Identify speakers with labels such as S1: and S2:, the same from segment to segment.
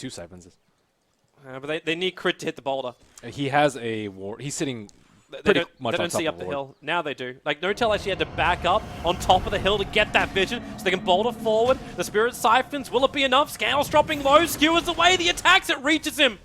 S1: 2 seconds.
S2: But they need Crit to hit the boulder.
S1: He has a ward. He's sitting
S2: They
S1: pretty much
S2: don't
S1: on top
S2: see
S1: of
S2: up the
S1: ward.
S2: hill. Now they do. Like, Notel actually had to back up on top of the hill to get that vision so they can boulder forward. The Spirit Siphons, will it be enough? Scandal's dropping low, skewers away the attacks, it reaches him.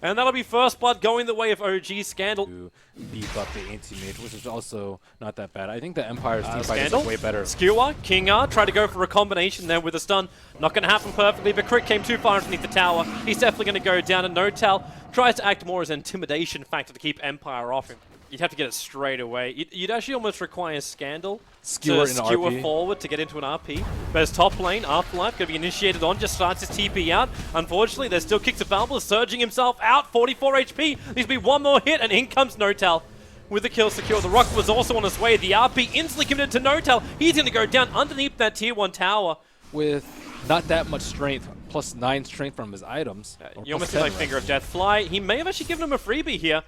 S2: And that'll be first blood going the way of OG Scandal.
S1: To beef up the anti-mage, which is also not that bad. I think the Empire's team fight
S2: Scandal,
S1: is way better.
S2: Skewer, King R, try to go for a combination there with a stun. Not going to happen perfectly, but Crit came too far underneath the tower. He's definitely going to go down, and Notel tries to act more as an intimidation factor to keep Empire off him. You'd have to get it straight away. You'd actually almost require Scandal to skewer forward to get into an RP. But his top lane, Afterlife, going to be initiated on, just starts his TP out. Unfortunately, there's still kicks available, surging himself out, 44 HP. Needs to be one more hit, and in comes Notel with the kill secure. The Rock was also on his way. The RP instantly committed to Notel. He's going to go down underneath that tier 1 tower.
S1: With not that much strength, plus 9 strength from his items.
S2: You almost see like Finger of Death fly. He may have actually given him a freebie here.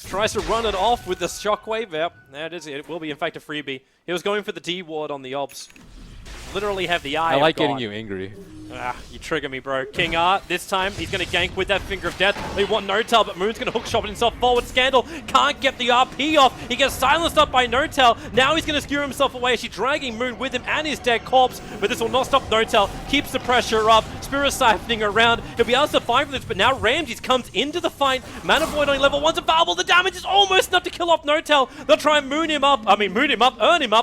S2: Tries to run it off with the shockwave. Yep, there it is. It will be, in fact, a freebie. He was going for the D ward on the obs. Literally have the eye.
S1: I like getting you angry.
S2: You trigger me, bro. King R, this time, he's going to gank with that Finger of Death. They want Notel, but Moon's going to hook shot himself forward. Scandal can't get the RP off. He gets silenced up by Notel. Now he's going to skewer himself away. She's dragging Moon with him and his dead corpse, but this will not stop Notel. Keeps the pressure up. Spirit siphoning around. He'll be able to survive this, but now Ramses comes into the fight. Mana Void on level 1's available. The damage is almost enough to kill off Notel. They'll try and earn him up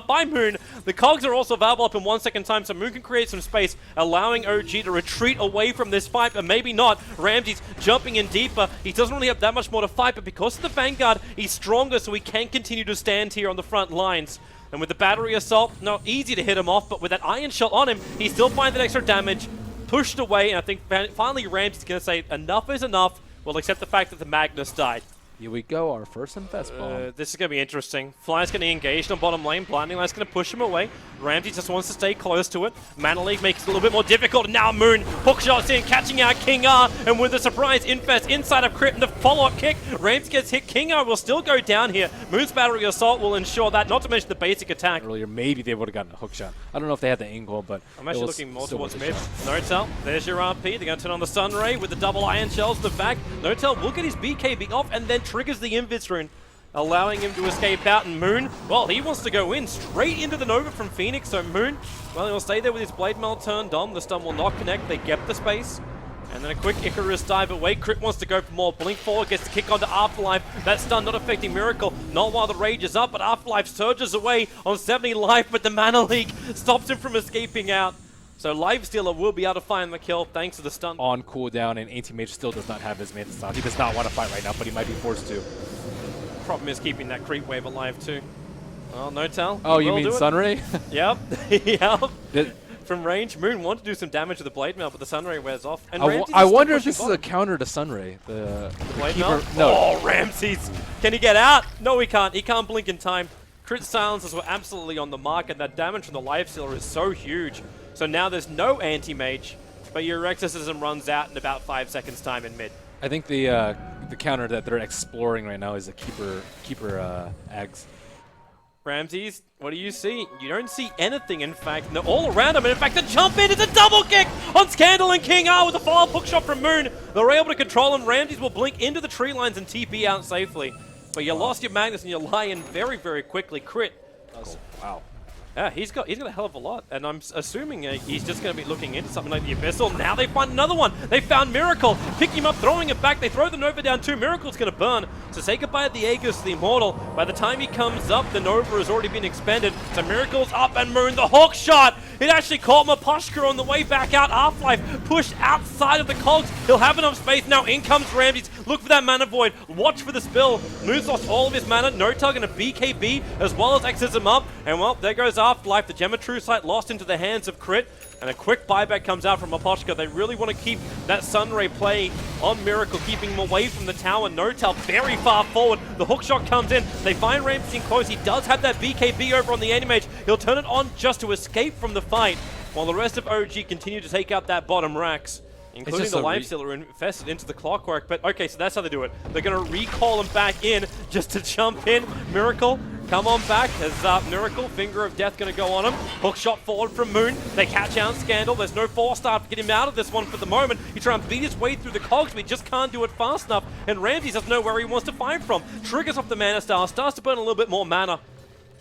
S2: by Moon. The cogs are also available up in 1 second time, so Moon can create some space, allowing OG to retreat away from this fight, but maybe not. Ramses jumping in deeper. He doesn't really have that much more to fight, but because of the Vanguard, he's stronger, so he can continue to stand here on the front lines. And with the battery assault, not easy to hit him off, but with that iron shot on him, he still finds that extra damage. Pushed away, and I think finally Ramses is going to say enough is enough. We'll accept the fact that the Magnus died.
S1: Here we go, our first Infest bomb.
S2: This is going to be interesting. Fly's going to engage on bottom lane. Blinding Light's going to push him away. Ramses just wants to stay close to it. Mana League makes it a little bit more difficult. And now Moon hookshots in, catching out King R. And with a surprise Infest inside of Crit and the follow-up kick, Ramses gets hit. King R will still go down here. Moon's battery assault will ensure that, not to mention the basic attack.
S1: Earlier, maybe they would have gotten a hookshot. I don't know if they had the angle, but
S2: I'm actually looking more towards mid. Notel, there's your RP. They're going to turn on the Sun Ray with the double iron shells in the back. Notel will get his BKB off and then triggers the Invis rune, allowing him to escape out. And Moon, well, he wants to go in straight into the Nova from Phoenix. So Moon, well, he'll stay there with his Blade Mail turned on. The stun will not connect. They get the space. And then a quick Icarus dive away. Crit wants to go for more. Blink forward, gets the kick onto Afterlife. That stun not affecting Miracle. Not while the rage is up, but Afterlife surges away on 70 life, but the Mana League stops him from escaping out. So Lifestealer will be able to find the kill thanks to the stun.
S1: On cooldown, and Anti-Mage still does not have his Manta style. He does not want to fight right now, but he might be forced to.
S2: Problem is keeping that creep wave alive too. Oh, Notel.
S1: Oh, you mean Sunray?
S2: Yep. Yep. From range, Moon wanted to do some damage with the Blade Mail, but the Sunray wears off. And
S1: I wonder if this is a counter to Sunray. The
S2: Blade Mail? No. Oh, Ramses! Can he get out? No, he can't. He can't blink in time. Crit silences were absolutely on the mark, and that damage from the Lifestealer is so huge. So now there's no anti-mage, but your Exorcism runs out in about 5 seconds time in mid.
S1: I think the counter that they're exploring right now is a keeper eggs.
S2: Ramses, what do you see? You don't see anything, in fact. No, all around him, and in fact, the jump in is a double kick on Scandal and King R with a follow-up hook shot from Moon. They're able to control him. Ramses will blink into the tree lines and TP out safely. But you lost your Magnus and you lie in very, very quickly. Crit.
S1: Oh, wow.
S2: Yeah, he's got a hell of a lot, and I'm assuming he's just going to be looking into something like the Abyssal. Now they find another one. They found Miracle. Pick him up, throwing it back. They throw the Nova down too. Miracle's going to burn. So say goodbye to the Aegis, the Immortal. By the time he comes up, the Nova has already been expended. So Miracle's up, and Moon, the hook shot. It actually caught Maposhka on the way back out. Half-Life pushed outside of the cogs. He'll have enough space. Now in comes Ramses. Look for that Mana Void. Watch for the spill. Moon's lost all of his mana. Notel going to BKB as well as Exorcism up. And well, there goes Afterlife. The Gem of True Sight lost into the hands of Crit. And a quick buyback comes out from Maposhka. They really want to keep that Sunray play on Miracle, keeping him away from the tower. Notel very far forward. The hookshot comes in. They find Ramses in close. He does have that BKB over on the Anti-Mage. He'll turn it on just to escape from the fight, while the rest of OG continue to take out that bottom racks, including the Lifestealer infested into the Clockwork. But okay, so that's how they do it. They're going to recall him back in just to jump in. Miracle come on back as Miracle, Finger of Death going to go on him. Hook shot forward from Moon. They catch out Scandal. There's no 4-star to get him out of this one for the moment. He tries to beat his way through the cogs, but he just can't do it fast enough. And Ramses doesn't know where he wants to fight from. Triggers off the Mana Star, starts to burn a little bit more mana.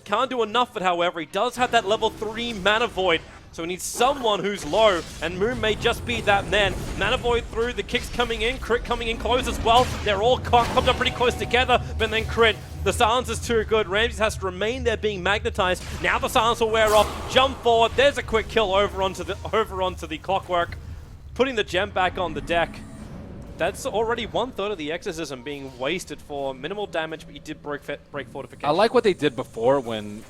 S2: Can't do enough of it, however. He does have that level 3 Mana Void. So he needs someone who's low, and Moon may just be that man. Mana Void through, the kicks coming in, Crit coming in close as well. They're all clumped up pretty close together, but then Crit. The silence is too good. Ramses has to remain there being magnetized. Now the silence will wear off. Jump forward. There's a quick kill over onto the Clockwork. Putting the gem back on the deck. That's already 1/3 of the Exorcism being wasted for minimal damage, but you did break fortification.
S1: I like what they did before when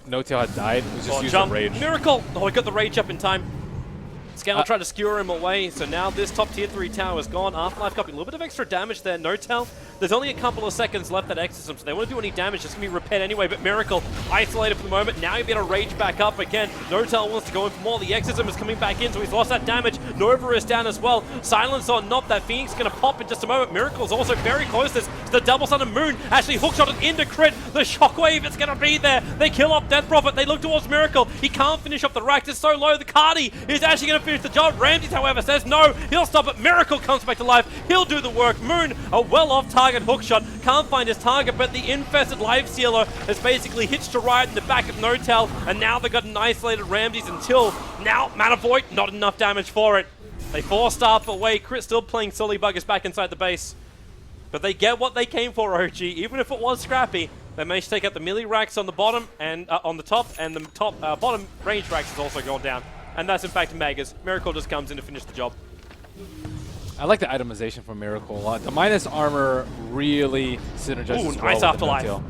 S1: No-Tail had died. It was just using
S2: jump.
S1: rage.
S2: Miracle! Oh, he got the rage up in time. Scandal tried to skewer him away, so now this top tier 3 tower is gone. Afterlife copy, a little bit of extra damage there. No-Tail, there's only a couple of seconds left at Exorcism, so they won't do any damage. It's going to be repaired anyway, but Miracle isolated for the moment. Now he'll be able to rage back up again. No-Tail wants to go in for more. The Exorcism is coming back in, so he's lost that damage. Nova is down as well. Silence on Nop. That Phoenix is going to pop in just a moment. Miracle is also very close to this. It's the double Sun and Moon. Actually hookshotted into Crit. The Shockwave is going to be there. They kill off Death Prophet. They look towards Miracle. He can't finish off the racks. It's so low. The Cardi is actually going to finish the job. Ramses, however, says no. He'll stop it. Miracle comes back to life. He'll do the work. Moon, a well-off target hookshot. Can't find his target, but the infested Life Sealer has basically hitched a ride in the back of No-Tail, and now they've got an isolated Ramses until now. Mana Void, not enough damage for it. They 4-star away. Crit still playing Silly Buggers back inside the base. But they get what they came for, OG. Even if it was scrappy, they managed to take out the melee racks on the bottom and on the top, and the top bottom range racks has also gone down. And that's in fact Megas. Miracle just comes in to finish the job.
S1: I like the itemization from Miracle a lot. The minus armor really synergizes well
S2: nice
S1: with
S2: afterlife.
S1: the No-Tail.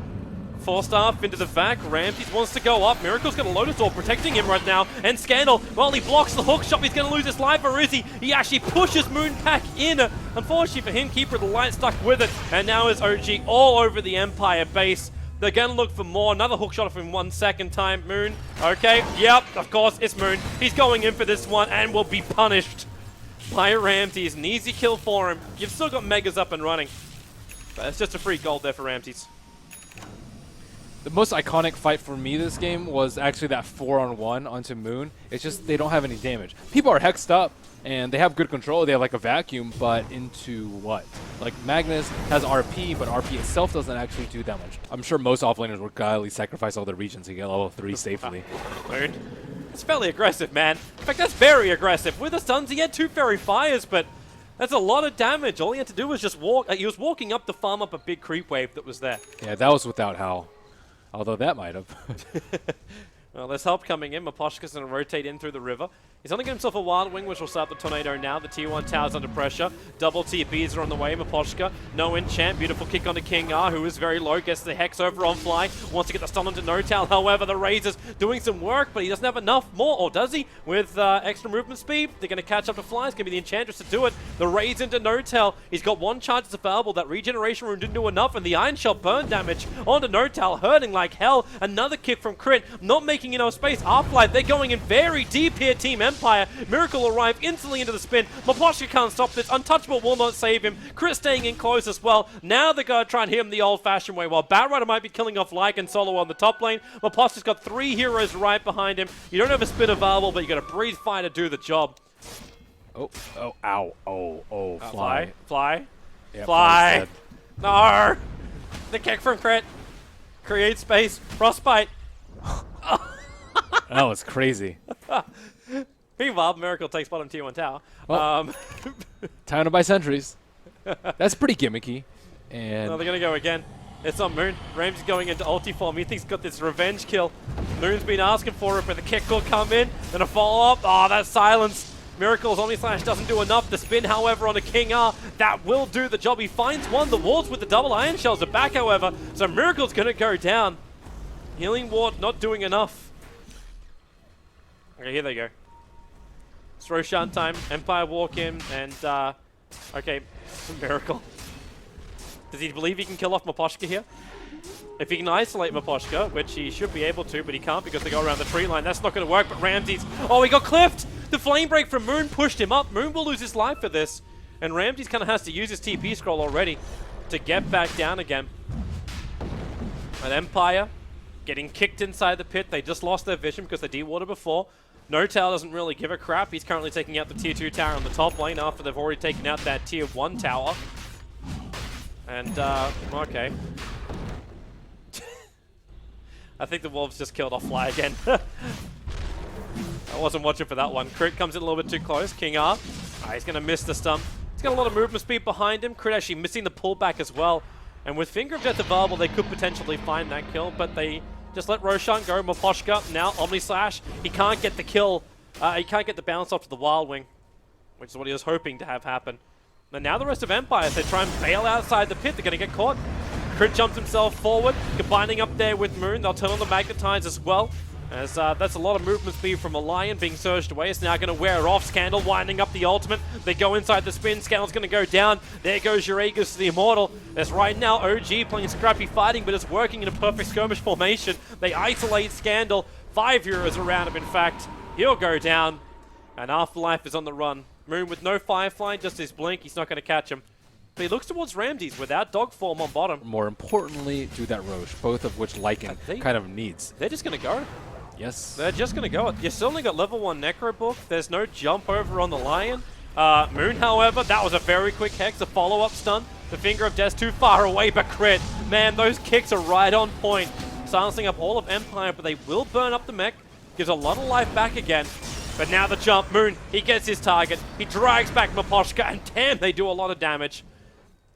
S2: 4-star into the vac. Ramses wants to go up. Miracle's got a Lotus Orb protecting him right now. And Scandal, well, he blocks the hook shot. He's going to lose his life, or is he? He actually pushes Moon back in. Unfortunately for him, Keeper of the Light stuck with it. And now is OG all over the Empire base. They're going to look for more. Another hook shot of him 1 second time. Moon, okay, yep, of course, it's Moon. He's going in for this one and will be punished by Ramses. An easy kill for him. You've still got Megas up and running. But it's just a free gold there for Ramses.
S1: The most iconic fight for me this game was actually that 4-on-1 onto Moon. It's just they don't have any damage. People are hexed up, and they have good control. They have like a vacuum, but into what? Like Magnus has RP, but RP itself doesn't actually do that much. I'm sure most offlaners would gladly sacrifice all their regions to get level 3 safely.
S2: Moon. It's fairly aggressive, man. In fact, that's very aggressive. With the stuns, he had 2 Fairy Fires, but that's a lot of damage. All he had to do was just walk. He was walking up to farm up a big creep wave that was there.
S1: Yeah, that was without Hal. Although that might have.
S2: Well, there's help coming in. Maposhka's going to rotate in through the river. He's only got himself a Wild Wing, which will start the Tornado now. The Tier 1 tower's under pressure. Double TPs are on the way. Maposhka, no enchant. Beautiful kick onto King R, who is very low. Gets the Hex over on Fly. Wants to get the stun onto No-Tail. However, the Razor's doing some work, but he doesn't have enough more, or does he? With extra movement speed, they're going to catch up to Fly. It's going to be the Enchantress to do it. The Razor into No-Tail. He's got 1 charge that's available. That Regeneration Rune didn't do enough, and the Iron Shell burn damage onto No-Tail, hurting like hell. Another kick from Crit, not making enough space. Afterlife, they're going in very deep here, Team Empire. Miracle arrive instantly into the spin. Maposhka can't stop this. Untouchable will not save him. Crit staying in close as well. Now they're going to try and hit him the old-fashioned way. While Batrider might be killing off Lycan Solo on the top lane, Maposhka's got 3 heroes right behind him. You don't have a spin available, but you got a Breathe Fire to do the job.
S1: Oh, ow, oh, Fly.
S2: Fly.
S1: Yeah,
S2: Fly. No. The kick from Crit. Create space. Frostbite.
S1: That was crazy.
S2: Meanwhile, Miracle takes bottom Tier 1 tower.
S1: Well, time to buy sentries. That's pretty gimmicky. And
S2: no, they're going to go again. It's on Moon. Ramsey's going into ulti form. He thinks he's got this revenge kill. Moon's been asking for it, but the kick will come in. Then a follow-up. Oh, that's silence. Miracle's Omni Slash doesn't do enough. The spin, however, on a King R, that will do the job. He finds one. The wards with the double Iron Shells are back, however. So Miracle's going to go down. Healing Ward not doing enough. Okay, here they go. It's Roshan time. Empire walk in, and, okay, Miracle. Does he believe he can kill off Maposhka here? If he can isolate Maposhka, which he should be able to, but he can't because they go around the tree line, that's not going to work, but Ramses, oh, he got clipped! The flame break from Moon pushed him up. Moon will lose his life for this, and Ramses kind of has to use his TP scroll already to get back down again. And Empire getting kicked inside the pit. They just lost their vision because they de-watered before. No-Tail doesn't really give a crap. He's currently taking out the tier 2 tower on the top lane after they've already taken out that tier 1 tower. And, okay. I think the Wolves just killed off Fly again. I wasn't watching for that one. Crit comes in a little bit too close. King R. He's going to miss the stump. He's got a lot of movement speed behind him. Crit actually missing the pullback as well. And with Finger of Death available, they could potentially find that kill, but they just let Roshan go. Maposhka now Omni Slash. He can't get the kill. He can't get the bounce off to the Wild Wing, which is what he was hoping to have happen. And now the rest of Empire, as they try and bail outside the pit, they're going to get caught. Crit jumps himself forward, combining up there with Moon. They'll turn on the Magnetize as well. As that's a lot of movement speed from a Lion being surged away. It's now going to wear off. Scandal winding up the ultimate. They go inside the spin. Scandal's going to go down. There goes your Aegis to the Immortal. As right now OG playing scrappy fighting, but it's working in a perfect skirmish formation. They isolate Scandal. 5 heroes around him, in fact. He'll go down. And Afterlife is on the run. Moon with no Firefly, just his blink. He's not going to catch him. But he looks towards Ramses without dog form on bottom.
S1: More importantly, do that Roche, both of which Lycan kind of needs.
S2: They're just going to go.
S1: Yes.
S2: They're just going to go. You still only got level 1 Necro Book. There's no jump over on the Lion. Moon, however, that was a very quick Hex, a follow-up stun. The Finger of Death's too far away, but Crit. Man, those kicks are right on point. Silencing up all of Empire, but they will burn up the mech. Gives a lot of life back again. But now the jump. Moon, he gets his target. He drags back Maposhka, and damn, they do a lot of damage.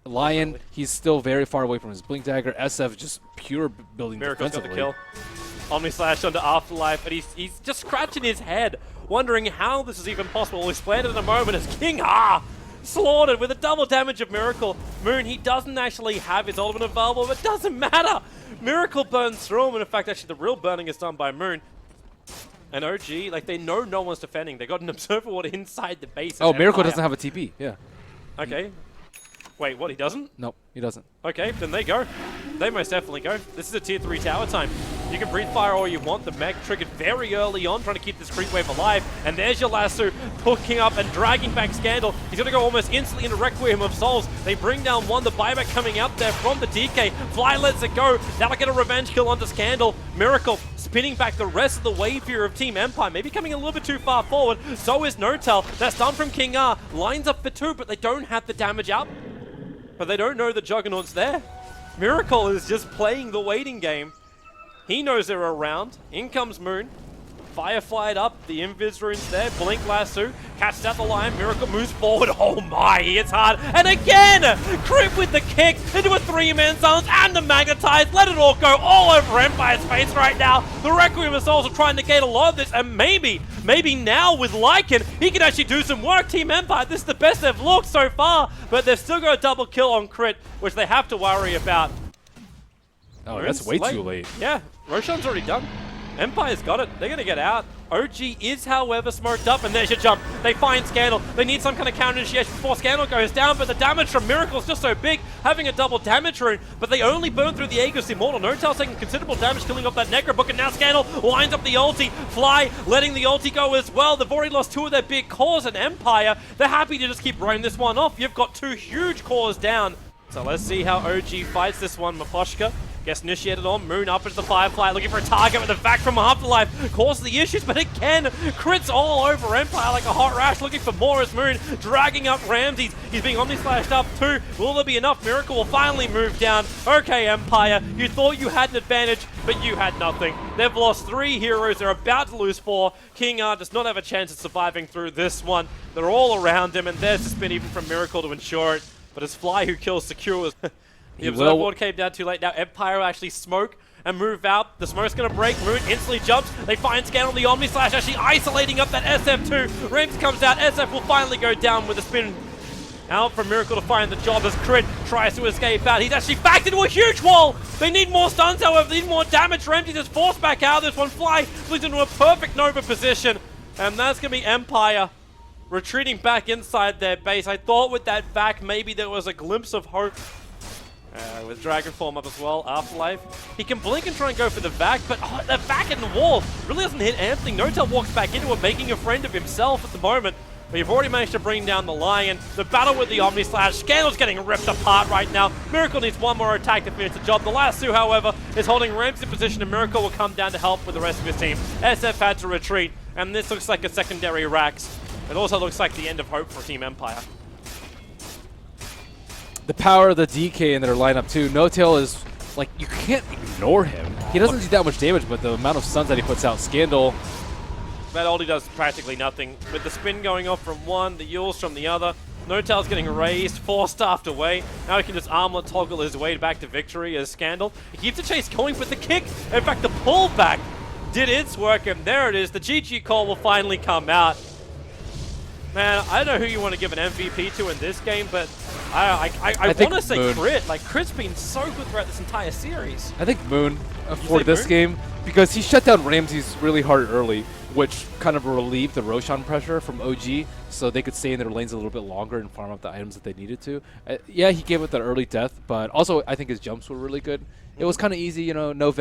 S1: Lion, he's still very far away from his Blink Dagger. SF just pure building
S2: Miracle's got
S1: defensively.
S2: the kill. Omni Slash onto Afterlife, but he's just scratching his head, wondering how this is even possible. We'll explain it in a moment as King Ah slaughtered with a double damage of Miracle. Moon, he doesn't actually have his ultimate available, but it doesn't matter. Miracle burns through him, and in fact, actually the real burning is done by Moon. And OG, like, they know no one's defending. They got an Observer Ward inside the base.
S1: Oh, Miracle doesn't have a TP, yeah.
S2: Okay. Wait, what, he doesn't?
S1: Nope, he doesn't.
S2: Okay, then they go. They most definitely go. This is a tier 3 tower time. You can breathe fire all you want. The mech triggered very early on, trying to keep this creep wave alive. And there's your lasso, hooking up and dragging back Scandal. He's going to go almost instantly into Requiem of Souls. They bring down one, the buyback coming out there from the DK. Fly lets it go. That'll get a revenge kill onto Scandal. Miracle spinning back the rest of the wave here of Team Empire. Maybe coming a little bit too far forward. So is No-Tail. That's done from King R. Lines up for 2, but they don't have the damage up. But they don't know the Juggernaut's there. Miracle is just playing the waiting game. He knows they're around. In comes Moon. Fireflied up. The Invis rune's there. Blink Lasso. Catches out the Lion. Miracle moves forward. Oh my, he hits hard. And again! Crit with the kick into a 3-man silence and the Magnetize. Let it all go all over Empire's face right now. The Requiem of Souls are trying to negate a lot of this. And maybe now with Lycan, he can actually do some work. Team Empire, this is the best they've looked so far. But they've still got a double kill on Crit, which they have to worry about.
S1: Oh, that's way too late.
S2: Yeah, Roshan's already done. Empire's got it. They're going to get out. OG is, however, smoked up, and there's your jump. They find Scandal. They need some kind of counter initiation before Scandal goes down, but the damage from Miracle is just so big, having a double damage rune, but they only burn through the Aegis Immortal. No-Tail's taking considerable damage, killing off that Necro Book, and now Scandal lines up the ulti. Fly letting the ulti go as well. They've already lost 2 of their big cores, and Empire, they're happy to just keep running this one off. You've got 2 huge cores down. So let's see how OG fights this one. Maposhka gets initiated on. Moon up into the Firefly, looking for a target with a vac from Afterlife. Causes the issues, but again, crits all over Empire like a hot rash, looking for more as Moon dragging up Ramses. He's being Omni-Slashed up too. Will there be enough? Miracle will finally move down. Okay, Empire, you thought you had an advantage, but you had nothing. They've lost 3 heroes. They're about to lose 4. King R does not have a chance of surviving through this one. They're all around him, and there's the spin even from Miracle to ensure it. But it's Fly who kills secures. The Observer Ward came down too late. Now Empire will actually smoke and move out. The smoke's going to break. Moon instantly jumps. They find Scandal. The Omni Slash actually isolating up that SF2. Rams comes out. SF will finally go down with a spin. Out from Miracle to find the job as Crit tries to escape out. He's actually backed into a huge wall. They need more stuns, however. They need more damage. Ramsey just forced back out of this one. Fly leads into a perfect Nova position. And that's going to be Empire retreating back inside their base. I thought with that back, maybe there was a glimpse of hope. With Dragon Form up as well, Afterlife. He can blink and try and go for the vac, but the vac in the wall really doesn't hit Anthony. No-Tail walks back into it, making a friend of himself at the moment. We've already managed to bring down the Lion. The battle with the Omni Slash. Scandal's getting ripped apart right now. Miracle needs one more attack to finish the job. The last two, however, is holding Rams in position, and Miracle will come down to help with the rest of his team. SF had to retreat, and this looks like a secondary Rax. It also looks like the end of hope for Team Empire.
S1: The power of the DK in their lineup too. No-Tail is, like, you can't ignore him. He doesn't do that much damage, but the amount of stuns that he puts out, Scandal.
S2: That only does practically nothing. With the spin going off from one, the Yules from the other. No-Tail's getting raised, 4-staffed away. Now he can just armlet toggle his way back to victory as Scandal. He keeps the chase going with the kick. In fact, the pullback did its work, and there it is. The GG call will finally come out. Man, I don't know who you want to give an MVP to in this game, but I want to say
S1: Moon.
S2: Crit. Like, Crit's been so good throughout this entire series.
S1: I think Moon for
S2: say
S1: this
S2: Moon?
S1: game, because he shut down Ramses really hard early, which kind of relieved the Roshan pressure from OG, so they could stay in their lanes a little bit longer and farm up the items that they needed to. Yeah, he gave it that early death, but also I think his jumps were really good. It was kind of easy, you know, no